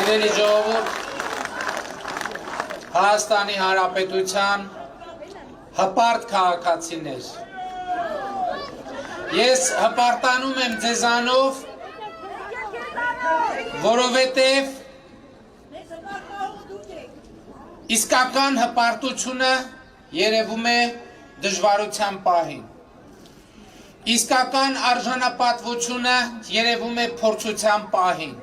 Սիրելի ժողովուրդ, Հայաստանի Հանրապետության հպարտ քաղաքացիներ, ես հպարտանում եմ ձեզանով, որովհետև իսկական հպարտությունը երևում է դժվարության պահին, իսկական արժանապատվությունը երևում է փորձության պահին,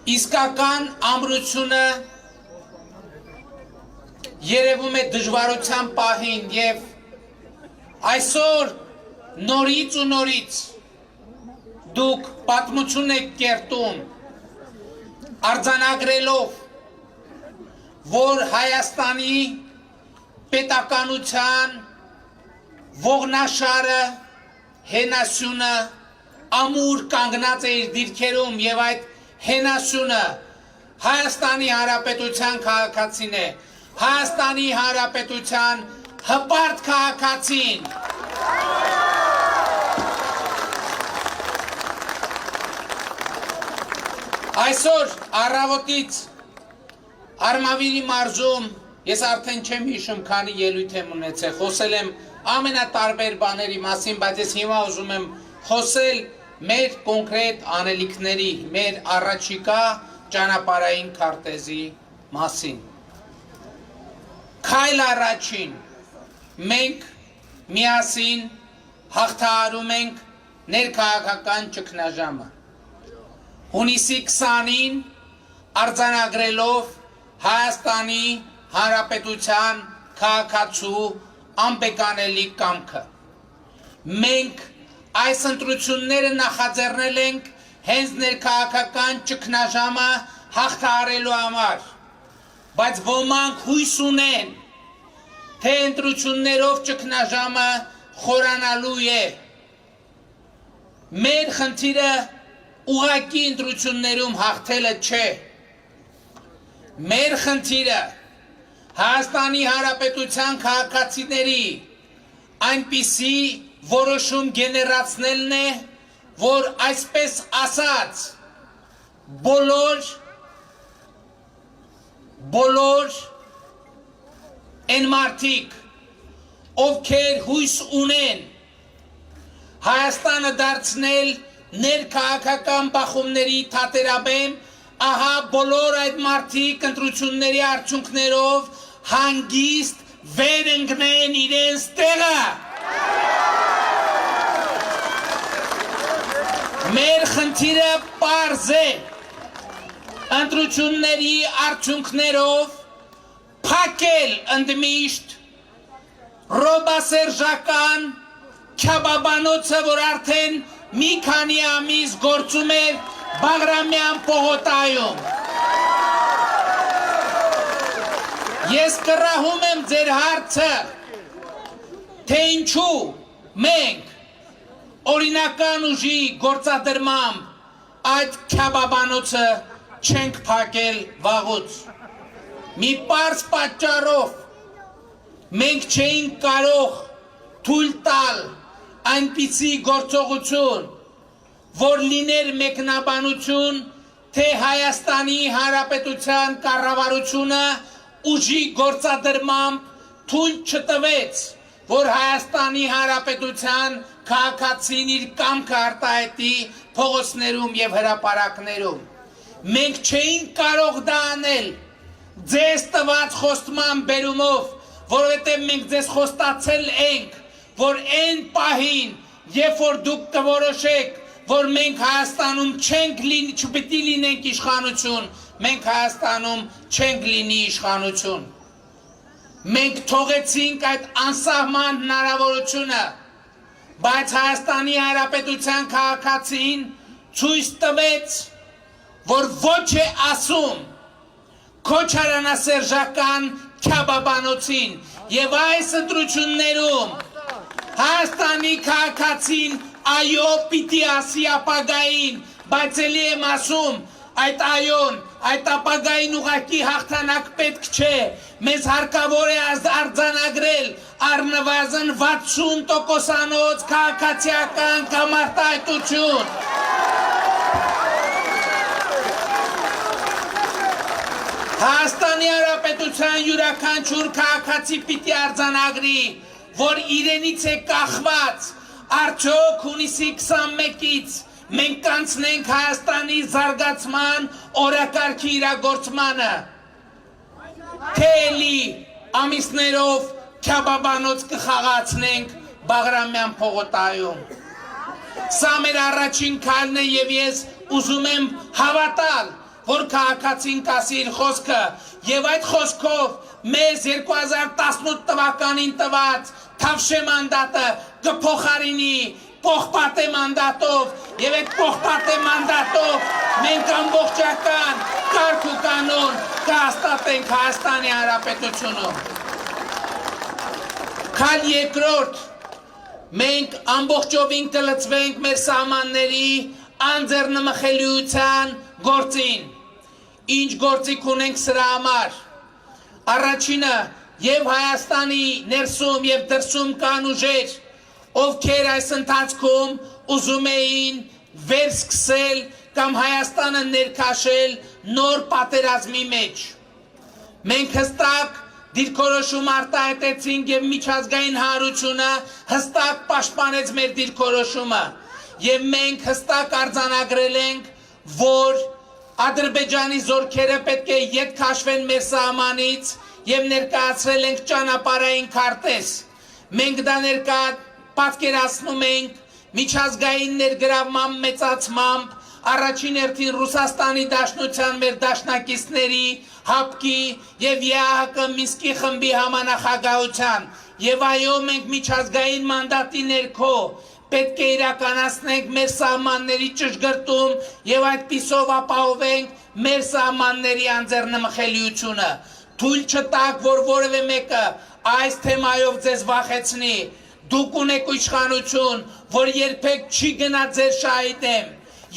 իսկական ամրությունը երևում է դժվարության պահին և այսօր նորից ու նորից դուք պատմություն եք կերտում արձանագրելով, որ Հայաստանի պետականության ողնաշարը, հենասյունը ամուր կանգնած է իր դիրքերում և այդ հենասյունը Հայաստանի Հանրապետության քաղաքացին է, Հայաստանի Հանրապետության հպարտ քաղաքացին։ Այսօր առավոտից Արմավիրի մարզում ես արդեն չեմ հիշում քանի ելույթ եմ ունեցել, խոսել եմ ամենատարբեր բաների մասին, բայց ես հիմա ուզում եմ խոսել մեր կոնկրետ անելիքների, մեր առաջիկա ճանապարհային քարտեզի մասին։ Քայլ առաջին մենք միասին հաղթահարում ենք ներքաղաքական ճգնաժամը։ Հունիսի 20-ին արձանագրելով Հայաստանի Հանրապետության քաղաքացու անպեկանելի կամքը։ Մենք այս ընտրությունները նախաձեռնել ենք հենց ներքաղաքական ճգնաժամը հաղթահարելու համար, բայց ոմանք հույս ունեն, թե ընտրություններով ճգնաժամը խորանալու է։ Մեր խնդիրը ուղղակի ընտրություններում հաղթելը չէ։ Մեր խնդիրը Հայաստանի Հանրապետության քաղաքացիների այնպիսի որոշում գեներացնելն է, որ այսպես ասած բոլոր են մարդիկ, ովքեր հույս ունեն Հայաստանը դարձնել ներքաղաքական բախումների թատերաբեմ, ահա բոլոր այդ մարդիկ ընտրությունների արդյունքներով հանգիստ վեր ընկնեն իրենց տեղը։ Մեր խնդիրը պարզ է, ընտրությունների արդյունքներով փակել ընդմիշտ ռոբասերժական քյաբաբանոցը, որ արդեն մի քանի ամիս գործում էր Բաղրամյան պողոտայում։ Ես կռահում եմ ձեր հարցը, թե ինչու մենք օրինական ուժի գործադրմամբ այդ քյաբաբանոցը չենք փակել վաղուց։ Մի պարզ պատճառով մենք չէինք կարող թույլ տալ այնպիսի գործողություն, որ լիներ մեկնաբանություն, թե Հայաստանի Հանրապետության կառավարությունը ուժի գործադրմամբ թույլ չտվեց, որ Հայաստանի Հանրապետության քաղաքացին իր կամքը արտահայտի փողոցներում և հրապարակներում։ Մենք չէինք կարող դա անել ձեզ տված խոստման բերումով, որովհետև մենք ձեզ խոստացել ենք, որ այն պահին, երբ որ դուք կորոշեք, որ մենք Հայաստանում չպիտի լինենք իշխանություն, մենք Հայաստանում չենք լինի իշխանություն։ Մենք թողեցինք այդ անսահման հնարավորությունը, բայց Հայաստանի Հանրապետության քաղաքացին ցույց տվեց, որ ոչ է ասում քոչարանասերժական քյաբաբանոցին, և այս ընտրություններում Հայաստանի քաղաքացին այո պիտի ասի ապագային, բայց էլի եմ ասում, այդ այոն, այդ ապագային ուղղակի հաղթանակ պետք չէ, մեզ հարկավոր է արձանագրել առնվազն 60%-անոց քաղաքացիական կամարտահայտություն։ Հայաստանի Հանրապետության յուրաքանչյուր քաղաքացի պիտի արձանագրի, որ իրենից է կախված, արդյոք հունիսի 21-ից մենք կանցնենք Հայաստանի զարգացման օրակարգի իրագործմանը, թե էլի ամիսներով քյաբաբանոց կխաղացնենք Բաղրամյան փողոտայում։ Սա մեր առաջին քայլն է եւ ես ուզում եմ հավատալ, որ քաղաքացին կասի իր խոսքը եւ այդ խոսքով մեզ 2018 թվականին տված թավշե մանդատը կփոխարինի փոխպատե մանդատով եւ այդ փոխպատե մանդատով մենք ամբողջական կարգ ու կանոն կհաստատենք Հայաստանի Հանրապետությունում։ Քայլ երկրորդ մենք ամբողջովին կլծվենք մեր սահմանների անձեռնմխելիության գործին, ինչ գործիք ունենք սրա համար։ Առաջինը եւ Հայաստանի ներսում եւ դրսում կան ուժեր, ովքեր այս ընթացքում ուզում էին վերսկսել կամ Հայաստանը ներքաշել նոր պատերազմի մեջ։ Մենք հստակ դիրքորոշում արտահայտեցինք եւ միջազգային հանրությունը հստակ պաշտպանեց մեր դիրքորոշումը եւ մենք հստակ արձանագրել ենք, որ Ադրբեջանի զորքերը պետք է ետ քաշվեն մեր սահմանից եւ ներկայացրել ենք ճանապարհային քարտեզ։ Մենք դա ներկա պատկերացնում ենք միջազգային ներգրավման մեծացմամբ, առաջին հերթին Ռուսաստանի Դաշնության մեր դաշնակիցների, ՀԱՊԿ-ի եւ ԵԱՀԿ Մինսկի խմբի համանախագահության եւ այո մենք միջազգային մանդատի ներքո պետք է իրականացնենք մեր սահմանների ճշգրտում եւ այդպիսով ապահովենք մեր սահմանների անձեռնմխելիությունը։ Թույլ չտաք, որ որևէ մեկը այս թեմայով ձեզ վախեցնի։ Դուք ունեք իշխանություն, որ երբեք չի գնա ձեր շահի դեմ։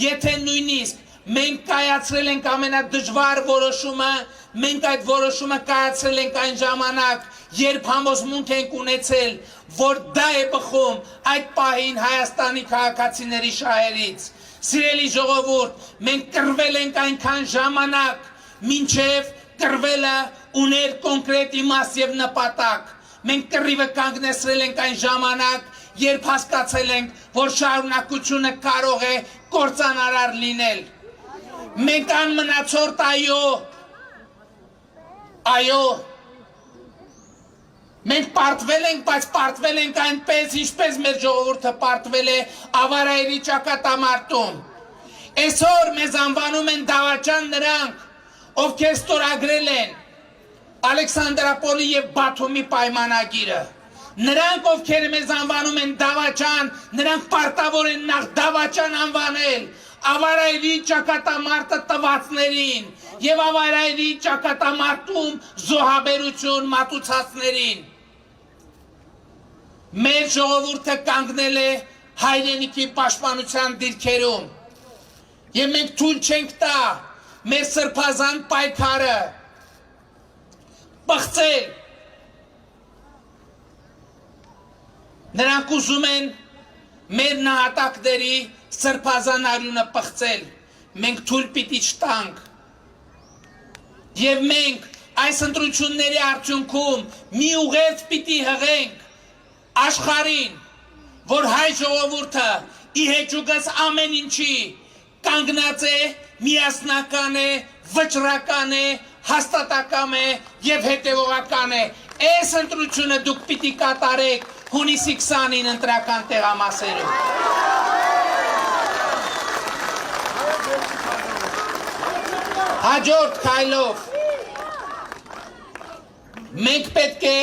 Եթե նույնիսկ մենք կայացրել ենք ամենադժվար որոշումը, մենք այդ որոշումը կայացրել ենք այն ժամանակ, երբ համոզմունք ենք ունեցել, որ դա է բխում այդ պահին Հայաստանի քաղաքացիների շահերից։ Սիրելի ժողովուրդ, մենք կռվել ենք այնքան ժամանակ, մինչև կռվելը ուներ կոնկրետ իմաստ եւ նպատակ։ Մենք կռիվը կանգնեցրել ենք այն ժամանակ, երբ հասկացել ենք, որ շարունակությունը կարող է կործանարար լինել։ Մենք անմնացորդ այո, մենք պարտվել ենք, բայց պարտվել ենք այնպես, ինչպես մեր ժողովուրդը պարտվել է ավարայերի ճակատամարտում։ Այսօր մեզ անվանում են դավաճան նրանք, ովքեր ստորագրել են Ալեքսանդրապոլի եւ Բաթումի պայմանագիրը։ Նրանք, ովքեր մեզ անվանում են դավաճան, նրանք պարտավոր են նախ դավաճան անվանել ավարայերի ճակատամարտը տվածներին եւ ավարայերի ճակատամարտում զոհաբերություն մատուցածներին։ Մեր ժողովուրդը կանգնել է հայրենիքի պաշտպանության դիրքերում եւ մենք թույլ չենք տա մեր սրբազան պայքարը բացել։ Նրանք ուզում են մեր նահատակների սրբազան արյունը պղծել, մենք թույլ պիտի չտանք։ Եվ մենք այս ընտրությունների արդյունքում մի ուղերձ պիտի հղենք աշխարհին, որ հայ ժողովուրդը ի հեճուկս ամեն ինչի կանգնած է, միասնական է, վճռական է, հաստատակամ է եւ հետեւողական է։ Այս ընտրությունը դուք պիտի կատարեք հունիսի 20-ին ընտրական տեղամասերում։ Հաջորդ քայլով մենք պետք է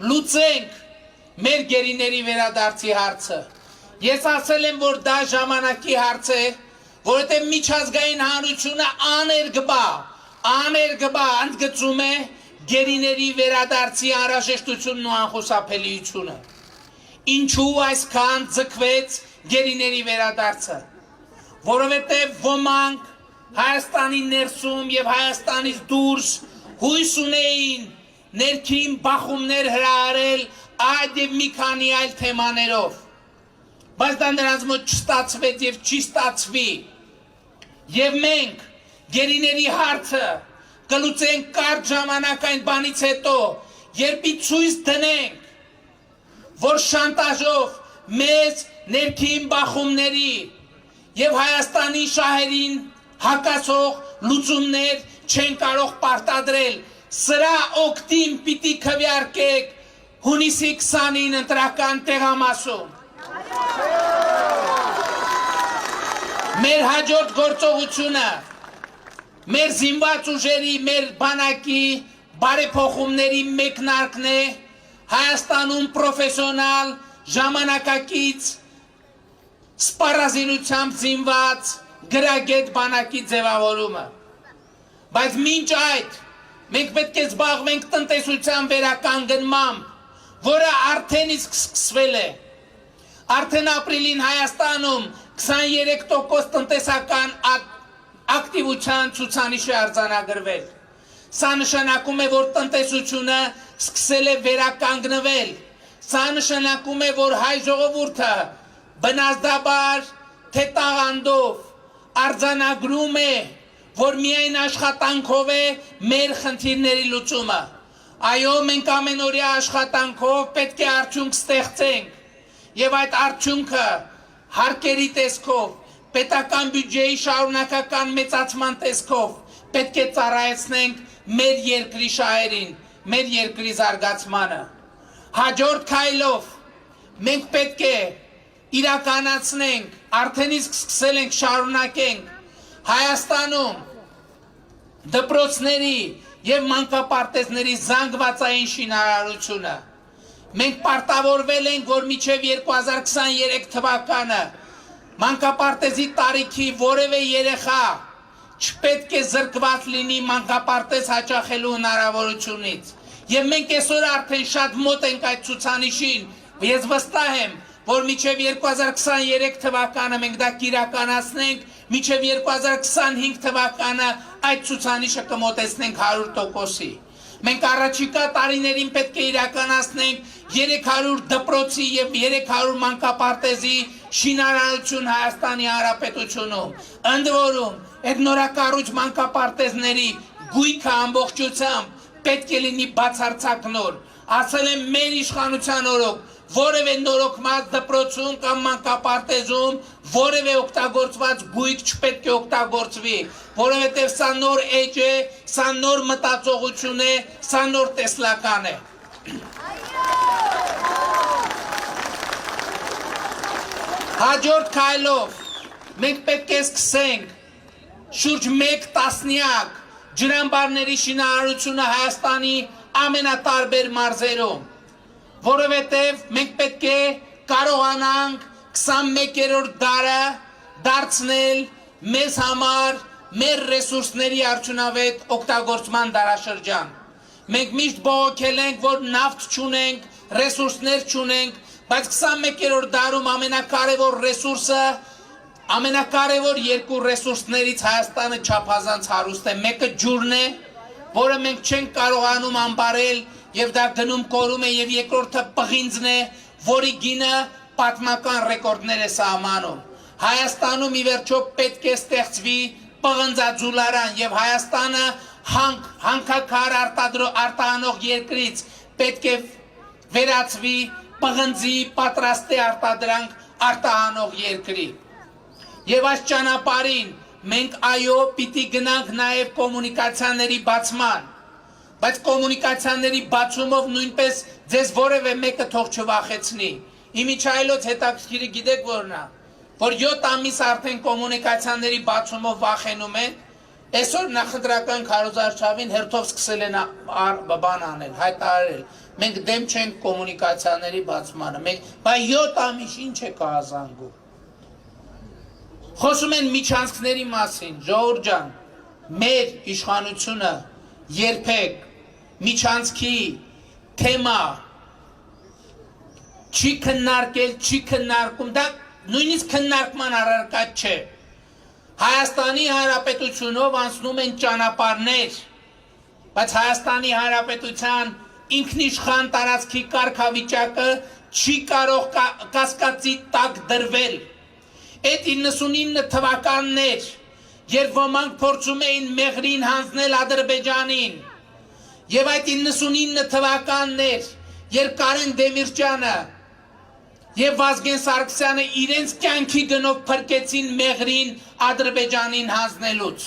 լուծենք մեր գերիների վերադարձի հարցը։ Ես ասել եմ, որ դա ժամանակի հարց է, որովհետև միջազգային հանրությունը աներկբա ընդգծում է գերիների վերադարձի անհրաժեշտությունն ու անխուսափելիությունը։ Ինչու այսքան ձգվեց գերիների վերադարձը։ Որովհետև ոմանք Հայաստանի ներսում եւ Հայաստանից դուրս հույս ունեին ներքին բախումներ հրահարել այդ եւ մի քանի այլ թեմաներով, բայց դա նրանց մոտ չստացվեց եւ չի ստացվի։ Եվ մենք գերիների հարցը կլուծենք կարճ ժամանակային բանից հետո, երբ ցույց դնենք, որ շանտաժով մեզ ներքին բախումների եւ Հայաստանի շահերին հակասող լուծումներ չեն կարող պարտադրել, սրա օգտին պիտի քվեարկեք հունիսի 20-ին ընտրական տեղամասում։ Մեր հաջորդ գործողությունը մեր զինված ուժերի, մեր բանակի բարեփոխումների մեկնարկն է Հայաստանում պրոֆեսիոնալ ժամանակակից սպառազինությամբ զինված գրագետ բանակի ձևավորումը։ Բայց մինչ այդ մենք պետք է զբաղվենք տնտեսության վերականգնմամբ, որը արդեն իսկ սկսվել է։ Արդեն ապրիլին Հայաստանում 23% տնտեսական ակտիվության ցուցանիշ է արձանագրվել։ Սա նշանակում է, որ տնտեսությունը սկսել է վերականգնվել։ Սա նշանակում է, որ հայ ժողովուրդը բնազդաբար թե տաղանդով արձանագրում է, որ միայն աշխատանքով է մեր խնդիրների լուծումը։ Այո, մենք ամենօրյա աշխատանքով պետք է արդյունք ստեղծենք, եւ այդ արդյունքը հարկերի տեսքով, պետական բյուջեի շարունակական մեծացման տեսքով պետք է ծառայեցնենք մեր երկրի շահերին, մեր երկրի զարգացմանը։ Հաջորդ քայլով մենք պետք է իրականացնենք, արդեն իսկ սկսել ենք, շարունակենք Հայաստանում դպրոցների եւ մանկապարտեզների զանգվածային շինարարությունը։ Մենք պարտավորվել ենք, որ մինչև 2023 թվականը մանկապարտեզի տարիքի որևէ երեխա չպետք է զրկված լինի մանկապարտեզ հաճախելու հնարավորությունից։ Եվ մենք այսօր արդեն շատ մոտ ենք այդ ցուցանիշին, ես վստահ եմ, որ մինչև 2023 թվականը մենք դա կիրականացնենք, մինչև 2025 թվականը այդ ցուցանիշը կմոտեցնենք 100%-ի։ Մենք առաջիկա տարիներին պետք է իրականացնենք 300 դպրոցի եւ 300 մանկապարտեզի շինարարություն Հայաստանի Հանրապետությունում։ Ընդ որում, այդ նորակառույց մանկապարտեզների գույքը ամբողջությամբ պետք է լինի բացարձակ նոր։ Ասել եմ մեր իշխանության օրոք, որևէ նորոգված դպրոցում կամ մանկապարտեզում որևէ օգտագործված գույք չպետք է օգտագործվի, որովհետև սա նոր էջ է, սա նոր մտածողություն է, սա նոր տեսլական է։ Հաջորդ քայլով մենք պետք է սկսենք շուրջ 1 տասնյակ ջրամբարների շինարարությունը Հայաստանի ամենատարբեր մարզերում, որովհետև մենք պետք է կարողանանք 21-րդ դարը դարձնել մեզ համար մեր ռեսուրսների արդյունավետ օգտագործման դարաշրջան։ Մենք միշտ բողոքել ենք, որ նավթ չունենք, ռեսուրսներ չունենք, բայց 21-րդ դարում ամենակարևոր ռեսուրսը, ամենակարևոր երկու ռեսուրսներից Հայաստանը չափազանց հարուստ է։ Մեկը ջուրն է, որը մենք չենք կարողանում ամբարել եւ դա գնում կորում է, եւ երկրորդը պղինձն է, որի գինը պատմական ռեկորդներ է սահմանում։ Հայաստանում ի վերջո պետք է ստեղծվի պղնձաձուլարան եւ Հայաստանը հանքաքար արտահանող երկրից պետք է վերածվի պղնձի պատրաստի արտադրանք արտահանող երկրի։ Եվ այս ճանապարհին մենք այո պիտի գնանք նաեւ կոմունիկացիաների բացման, բայց կոմունիկացիաների բացումով նույնպես ձեզ որևէ մեկը թող չվախեցնի։ Իմիջայլոց հետաքրքիրը գիտեք որն է, որ 7 ամիս արդեն կոմունիկացիաների բացումով վախենում են, այսօր նախընտրական քարոզարշավին հերթով սկսել են բան անել, հայտարարել։ Մենք դեմ չենք կոմունիկացիաների բացմանը, բայց 7 ամիս ինչ է կհազանգում։ Խոսում են միջանցքների մասին, ժողովուրդ ջան, մեր իշխանությունը երբեք միջանցքի թեմա չի քննարկել, չի քննարկում, դա նույնիսկ քննարկման առարկա չէ։ Հայաստանի Հանրապետությունով անցնում են ճանապարհներ, բայց Հայաստանի Հանրապետության ինքնիշխան տարածքի կարգավիճակը չի կարող կասկածի տակ դրվել։ Այդ 99 թվականներ, երբ ոմանք փորձում էին մեղրին հանձնել Ադրբեջանին, եւ այդ 99 թվականներ, երբ Կարեն Դեմիրճյանը եւ Վազգեն Սարգսյանը իրենց կյանքի գնով փրկեցին մեղրին Ադրբեջանին հանձնելուց։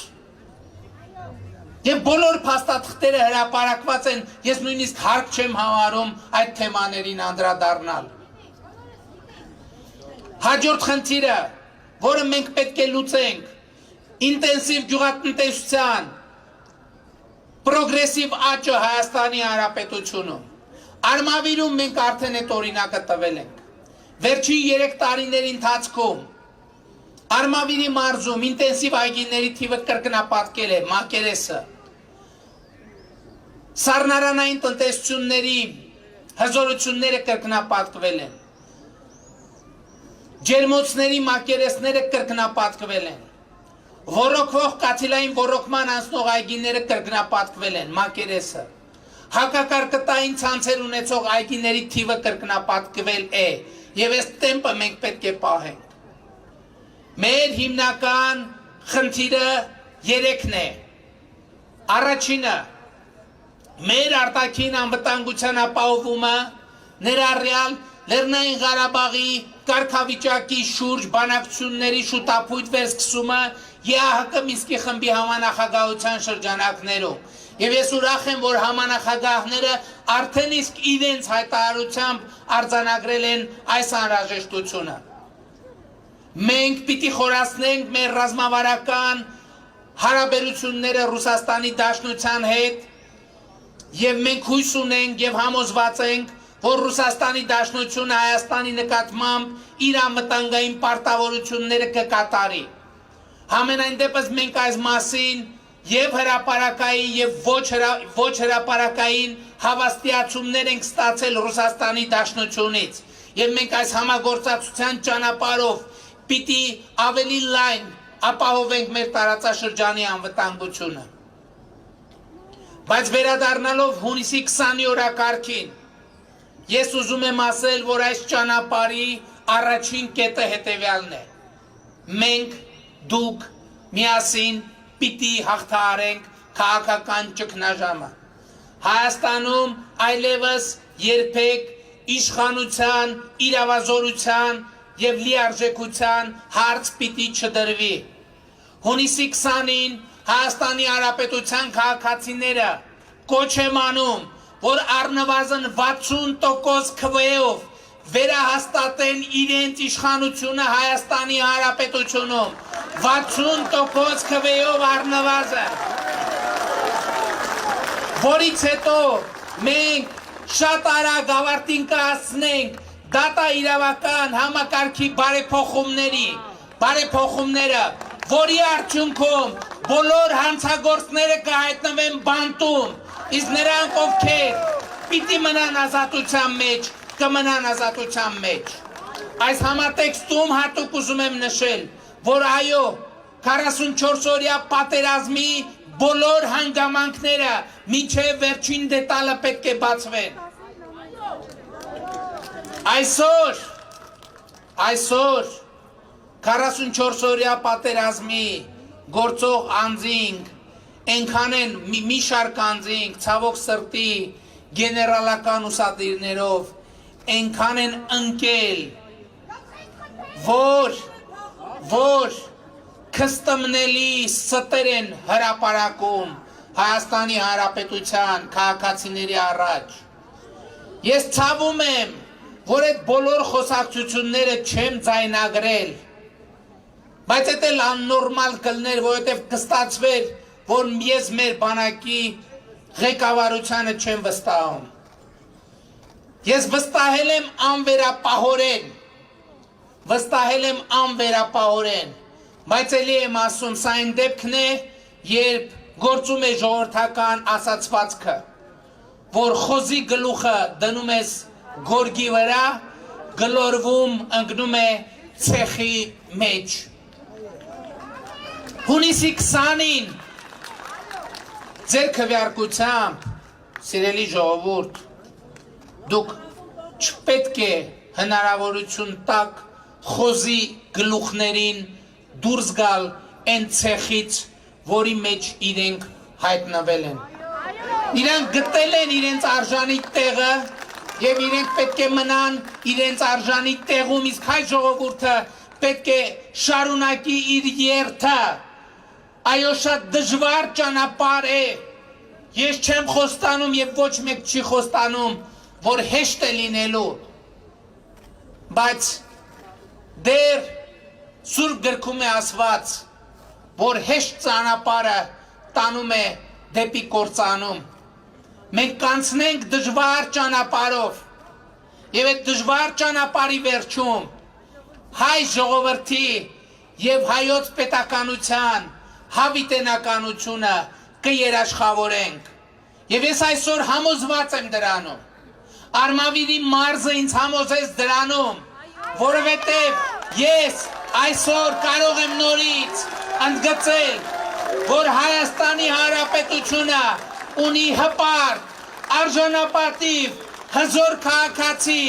Եվ բոլոր փաստաթղթերը հրապարակված են, ես նույնիսկ հարկ չեմ համարում այդ թեմաներին անդրադառնալ։ Հաջորդ խնդիրը, որը մենք պետք է լուծենք, ինտենսիվ գյուղատնտեսության, պրոգրեսիվ աճը Հայաստանի Հանրապետությունում։ Արմավիրում մենք արդեն այդ օրինակը տվել ենք։ Վերջին 3 տարիների ընթացքում Արմավիրի մարզում ինտենսիվ այգիների թիվը կրկնապատկել է, մակերեսը։ Սառնարանային տնտեսությունների հզորությունները կրկնապատկվել են։ Ջերմոցների մակերեսները կրկնապատկվել են։ Ոռոգվող կաթիլային ոռոգման անցնող այգիները կրկնապատկվել են, մակերեսը։ Հակակարկտային ցանցեր ունեցող այգիների թիվը կրկնապատկվել է, եւ այս տեմպը մենք պետք է պահենք։ Մեր հիմնական խնդիրը 3-ն է։ Առաջինը մեր արտաքին անվտանգության ապահովումը, ներառյալ Լեռնային Ղարաբաղի կարգավիճակի շուրջ բանակցությունների շուտապույտ վերսկսումը ԵԱՀԿ Մինսկի խմբի համանախագահության շրջանակներում։ Եվ ես ուրախ եմ, որ համանախագահները արդեն իսկ իրենց հայտարարությամբ արձանագրել են այս անհրաժեշտությունը։ Մենք պիտի խորացնենք մեր ռազմավարական հարաբերությունները Ռուսաստանի Դաշնության հետ, եւ մենք հույս ունենք եւ համոզված ենք, որ Ռուսաստանի Դաշնությունը Հայաստանի նկատմամբ իր անվտանգային պարտավորությունները կկատարի։ Համենայն դեպս մենք այս մասին եւ հրապարակային եւ ոչ հրապարակային հավաստիացումներ ենք ստացել Ռուսաստանի Դաշնությունից եւ մենք այս համագործակցության ճանապարհով պիտի ավելի լայն ապահովենք մեր տարածաշրջանի անվտանգությունը։ Բայց վերադառնալով հունիսի 20-ի օրակարգին, ես ուզում եմ ասել, որ այս ճանապարհի առաջին կետը հետեւյալն է։ Մենք, դուք, միասին պիտի հաղթահարենք քաղաքական ճգնաժամը։ Հայաստանում այլևս երբեք իշխանության, իրավազորության եւ լիարժեքության հարց պիտի չդրվի։ Հունիսի 20-ին Հայաստանի Հանրապետության քաղաքացիները կոչ եմ անում, որ առնվազն 60% քվեով վերահաստատեն իրենց իշխանությունը Հայաստանի Հանրապետությունում, 60% քվեով առնվազն, որից հետո մենք շատ արագ ավարտին կհասցնենք դատա իրավական համակարգի բարեփոխումները, որի արդյունքում բոլոր հանցագործները կհայտնվեն բանտում, իսկ նրանք, ովքեր պիտի մնան ազատության մեջ, կմնան ազատության մեջ։ Այս համատեքստում հատուկ ուզում եմ նշել, որ այո, 44-օրյա պատերազմի բոլոր հանգամանքները մինչև վերջին դետալը պետք է բացվեն։ Այսօր 44-օրյա պատերազմի գործող անձինք, այնքան են մի շարք անձինք, ցավոք սրտի գեներալական ուսադիրներով, այնքան են ընկել, որ քստմնելի ստեր են հրապարակում Հայաստանի Հանրապետության քաղաքացիների առաջ։ Ես ցավում եմ, որ այդ բոլոր խոսակցությունները չեմ ձայնագրել, բայց այդ էլ աննորմալ կլներ, որովհետև կստացվեր, որ ես մեր բանակի ղեկավարությանը չեմ վստահում։ Ես վստահել եմ անվերապահորեն, բայց էլի եմ ասում, սա այն դեպքն է, երբ գործում է ժողովրդական ասացվածքը, որ խոզի գլուխը դնում ես գորգի վրա, գլորվում ընկնում է ցեխի մեջ։ Հունիսի 20-ին ձեր քվեարկությամբ, սիրելի ժողովուրդ, դուք չպետք է հնարավորություն տաք խոզի գլուխներին դուրս գալ այն ցեխից, որի մեջ իրենք հայտնվել են։ Իրանք գտել են իրենց արժանի տեղը եւ իրենք պետք է մնան իրենց արժանի տեղում, իսկ հայ ժողովուրդը պետք է շարունակի իր երթը։ Այո, շատ դժվար ճանապարհ է։ Ես չեմ խոստանում եւ ոչ մեկ չի խոստանում, որ հեշտ է լինելու, բայց դեռ Սուրբ գրքում է ասված, որ հեշտ ճանապարհը տանում է դեպի կործանում։ Մենք կանցնենք դժվար ճանապարհով եւ այդ դժվար ճանապարհի վերջում հայ ժողովրդի եւ հայոց պետականության հավիտենականությունը կերաշխավորենք։ Եվ ես այսօր համոզված եմ դրանում։ Արմավիրի մարզը ինձ համոզեց դրանում, որովհետև ես այսօր կարող եմ նորից ընդգծել, որ Հայաստանի Հանրապետությունը ունի հպարտ, արժանապատիվ, հզոր քաղաքացի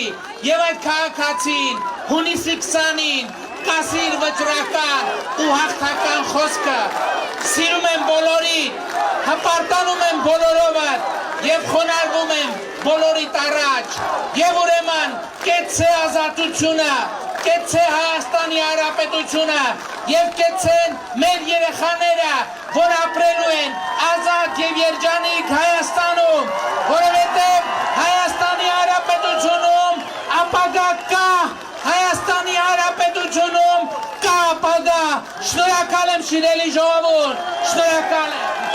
եւ այդ քաղաքացին հունիսի 20-ին կասիր վճռական ու հաղթական խոսքը։ Սիրում եմ բոլորին, հպարտանում եմ բոլորովդ եւ խոնարհվում եմ բոլորիդ առաջ եւ ուրեմն կեցցե ազատությունը, կեցցե Հայաստանի Հանրապետությունը եւ կեցցեն մեր երեխաները, որ ապրելու են ազատ եւ երջանիկ Հայաստանում, որովհետեւ Հայաստանի Հանրապետությունում ապագա կա, Հայաստանի Հանրապետությունում կա ապագա։ Շնորհակալ եմ, սիրելի ժողովուրդ, շնորհակալ եմ։